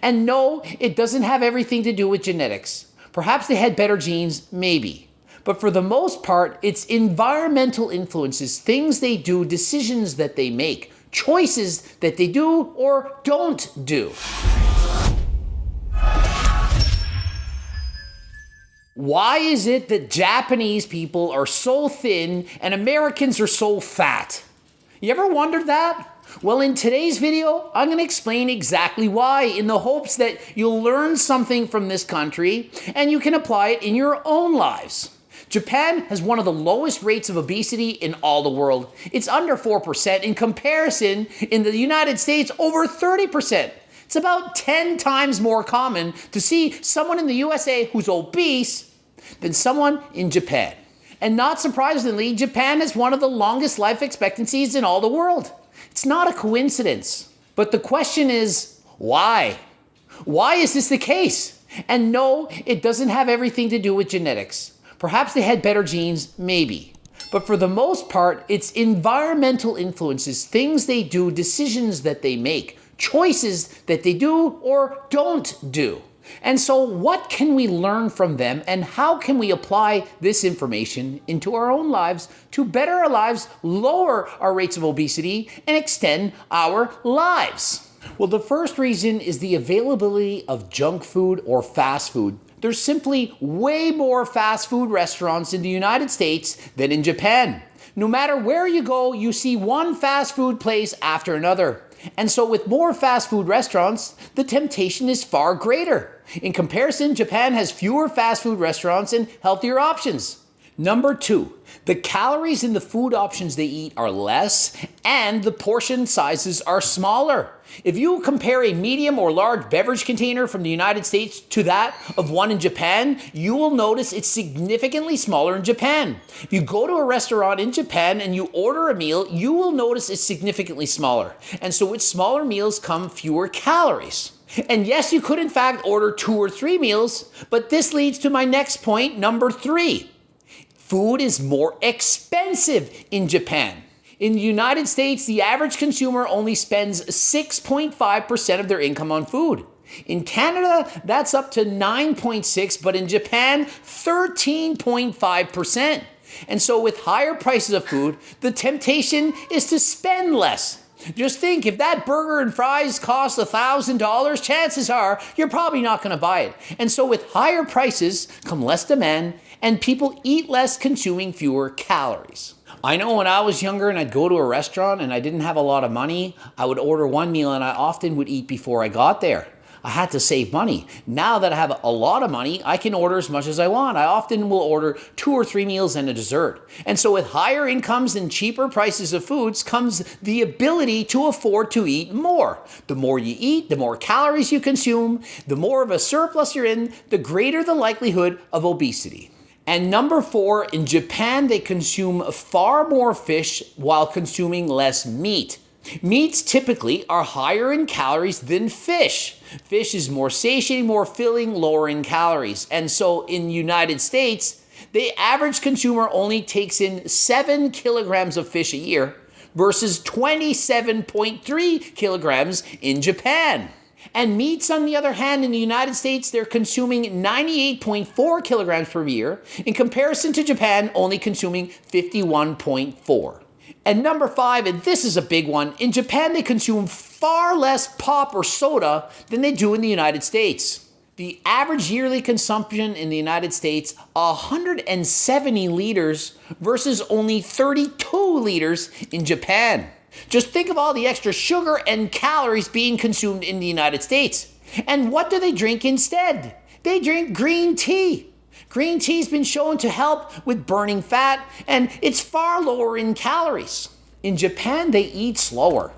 And no, it doesn't have everything to do with genetics. Perhaps they had better genes, maybe. But for the most part, it's environmental influences, things they do, decisions that they make, choices that they do or don't do. Why is it that Japanese people are so thin and Americans are so fat? You ever wondered that? Well, in today's video, I'm going to explain exactly why, in the hopes that you'll learn something from this country and you can apply it in your own lives. Japan has one of the lowest rates of obesity in all the world. It's under 4%. In comparison, in the United States, over 30%. It's about 10 times more common to see someone in the USA who's obese than someone in Japan. And not surprisingly, Japan has one of the longest life expectancies in all the world. It's not a coincidence. But the question is, why? Why is this the case? And no, it doesn't have everything to do with genetics. Perhaps they had better genes, maybe. But for the most part, it's environmental influences, things they do, decisions that they make, choices that they do or don't do. And so what can we learn from them, and how can we apply this information into our own lives to better our lives, lower our rates of obesity, and extend our lives? Well, the first reason is the availability of junk food or fast food. There's simply way more fast food restaurants in the United States than in Japan. No matter where you go, you see one fast food place after another. And so with more fast food restaurants, the temptation is far greater. In comparison, Japan has fewer fast food restaurants and healthier options. Number 2, the calories in the food options they eat are less and the portion sizes are smaller. If you compare a medium or large beverage container from the United States to that of one in Japan, you will notice it's significantly smaller in Japan. If you go to a restaurant in Japan and you order a meal, you will notice it's significantly smaller. And so with smaller meals come fewer calories. And yes, you could in fact order 2 or 3 meals, but this leads to my next point, number 3. Food is more expensive in Japan. In the United States, the average consumer only spends 6.5% of their income on food. In Canada, that's up to 9.6%, but in Japan, 13.5%. And so with higher prices of food, the temptation is to spend less. Just think, if that burger and fries cost $1,000, chances are you're probably not going to buy it. And so with higher prices come less demand, and people eat less, consuming fewer calories. I know when I was younger and I'd go to a restaurant and I didn't have a lot of money, I would order one meal and I often would eat before I got there. I had to save money. Now that I have a lot of money, I can order as much as I want. I often will order 2 or 3 meals and a dessert. And so with higher incomes and cheaper prices of foods comes the ability to afford to eat more. The more you eat, the more calories you consume, the more of a surplus you're in, the greater the likelihood of obesity. And number 4, in Japan, they consume far more fish while consuming less meat. Meats typically are higher in calories than fish. Fish is more satiating, more filling, lower in calories. And so in the United States, the average consumer only takes in 7 kilograms of fish a year versus 27.3 kilograms in Japan. And meats, on the other hand, in the United States, they're consuming 98.4 kilograms per year, in comparison to Japan only consuming 51.4. And number 5, and this is a big one, in Japan they consume far less pop or soda than they do in the United States. The average yearly consumption in the United States, 170 liters versus only 32 liters in Japan. Just think of all the extra sugar and calories being consumed in the United States. And what do they drink instead? They drink green tea. Green tea's been shown to help with burning fat, and it's far lower in calories. In Japan, they eat slower.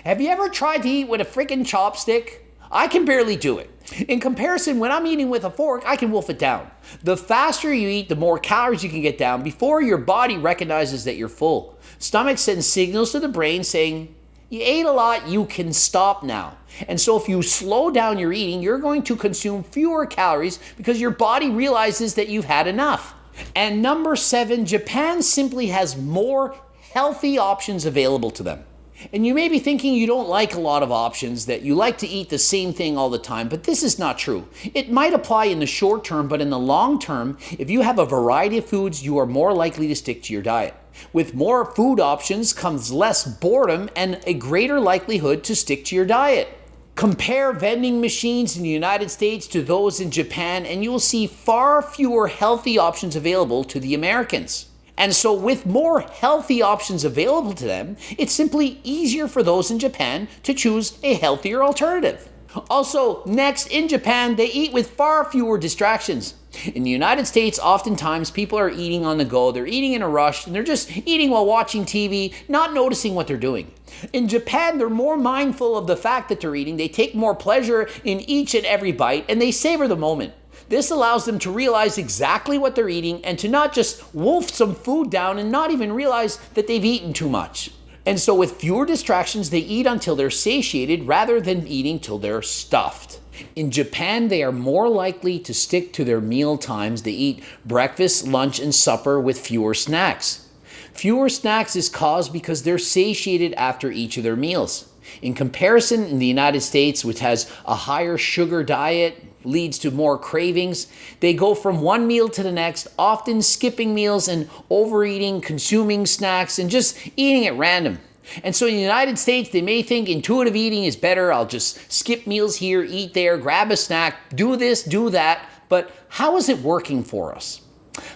Have you ever tried to eat with a freaking chopstick? I can barely do it. In comparison, when I'm eating with a fork, I can wolf it down. The faster you eat, the more calories you can get down before your body recognizes that you're full. Stomach sends signals to the brain saying, you ate a lot, you can stop now. And so if you slow down your eating, you're going to consume fewer calories because your body realizes that you've had enough. And number 7, Japan simply has more healthy options available to them. And you may be thinking you don't like a lot of options, that you like to eat the same thing all the time, but this is not true. It might apply in the short term, but in the long term, if you have a variety of foods, you are more likely to stick to your diet. With more food options comes less boredom and a greater likelihood to stick to your diet. Compare vending machines in the United States to those in Japan, and you will see far fewer healthy options available to the Americans. And so with more healthy options available to them, it's simply easier for those in Japan to choose a healthier alternative. Also, next, in Japan, they eat with far fewer distractions. In the United States, oftentimes people are eating on the go, they're eating in a rush, and they're just eating while watching TV, not noticing what they're doing. In Japan, they're more mindful of the fact that they're eating, they take more pleasure in each and every bite, and they savor the moment. This allows them to realize exactly what they're eating and to not just wolf some food down and not even realize that they've eaten too much. And so with fewer distractions, they eat until they're satiated rather than eating till they're stuffed. In Japan, they are more likely to stick to their meal times. They eat breakfast, lunch, and supper with fewer snacks. Fewer snacks is caused because they're satiated after each of their meals. In comparison, in the United States, which has a higher sugar diet, leads to more cravings. They go from one meal to the next, often skipping meals and overeating, consuming snacks, and just eating at random. And so in the United States, they may think intuitive eating is better. I'll just skip meals here, eat there, grab a snack, do this, do that. But how is it working for us?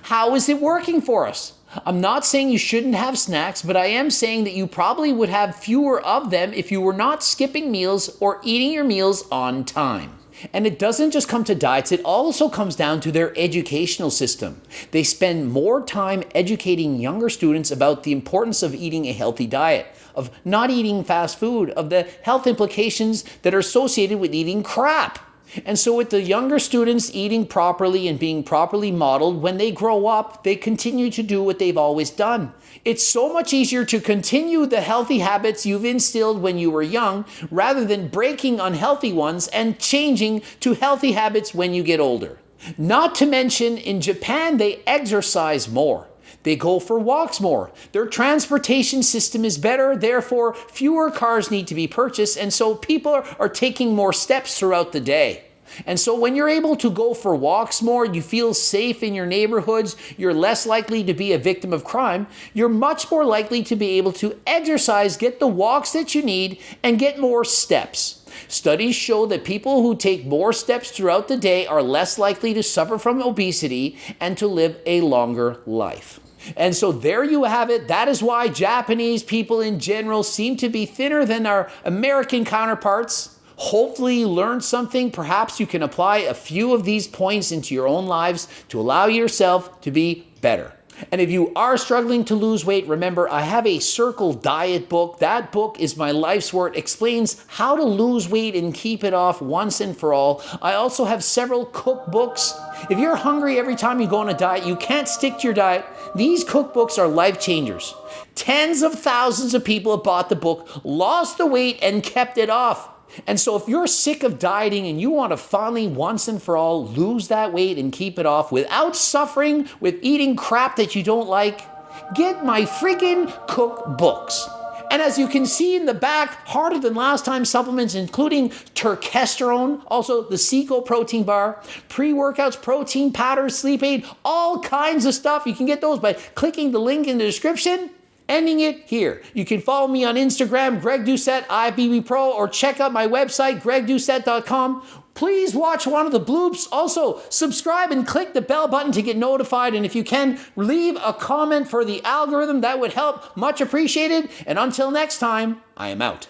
How is it working for us? I'm not saying you shouldn't have snacks, but I am saying that you probably would have fewer of them if you were not skipping meals or eating your meals on time. And it doesn't just come to diets, it also comes down to their educational system. They spend more time educating younger students about the importance of eating a healthy diet, of not eating fast food, of the health implications that are associated with eating crap. And so with the younger students eating properly and being properly modeled, when they grow up, they continue to do what they've always done. It's so much easier to continue the healthy habits you've instilled when you were young, rather than breaking unhealthy ones and changing to healthy habits when you get older. Not to mention, in Japan, they exercise more. They go for walks more. Their transportation system is better, therefore fewer cars need to be purchased, and so people are taking more steps throughout the day. And so when you're able to go for walks more, you feel safe in your neighborhoods, you're less likely to be a victim of crime, you're much more likely to be able to exercise, get the walks that you need, and get more steps. Studies show that people who take more steps throughout the day are less likely to suffer from obesity and to live a longer life. And so there you have it. That is why Japanese people in general seem to be thinner than our American counterparts. Hopefully you learned something. Perhaps you can apply a few of these points into your own lives to allow yourself to be better. And if you are struggling to lose weight, remember, I have a Circle diet book. That book is my life's work. It explains how to lose weight and keep it off once and for all. I also have several cookbooks. If you're hungry every time you go on a diet, you can't stick to your diet, these cookbooks are life changers. Tens of thousands of people have bought the book, lost the weight, and kept it off. And so if you're sick of dieting and you want to finally once and for all lose that weight and keep it off without suffering with eating crap that you don't like, get my freaking cookbooks. And as you can see in the back, harder than last time supplements, including turkesterone, also the Seco protein bar, pre-workouts, protein powders, sleep aid, all kinds of stuff. You can get those by clicking the link in the description. Ending it here. You can follow me on Instagram, Greg Doucette, IFBB Pro, or check out my website, gregdoucette.com. Please watch one of the bloops. Also, subscribe and click the bell button to get notified. And if you can, leave a comment for the algorithm. That would help. Much appreciated. And until next time, I am out.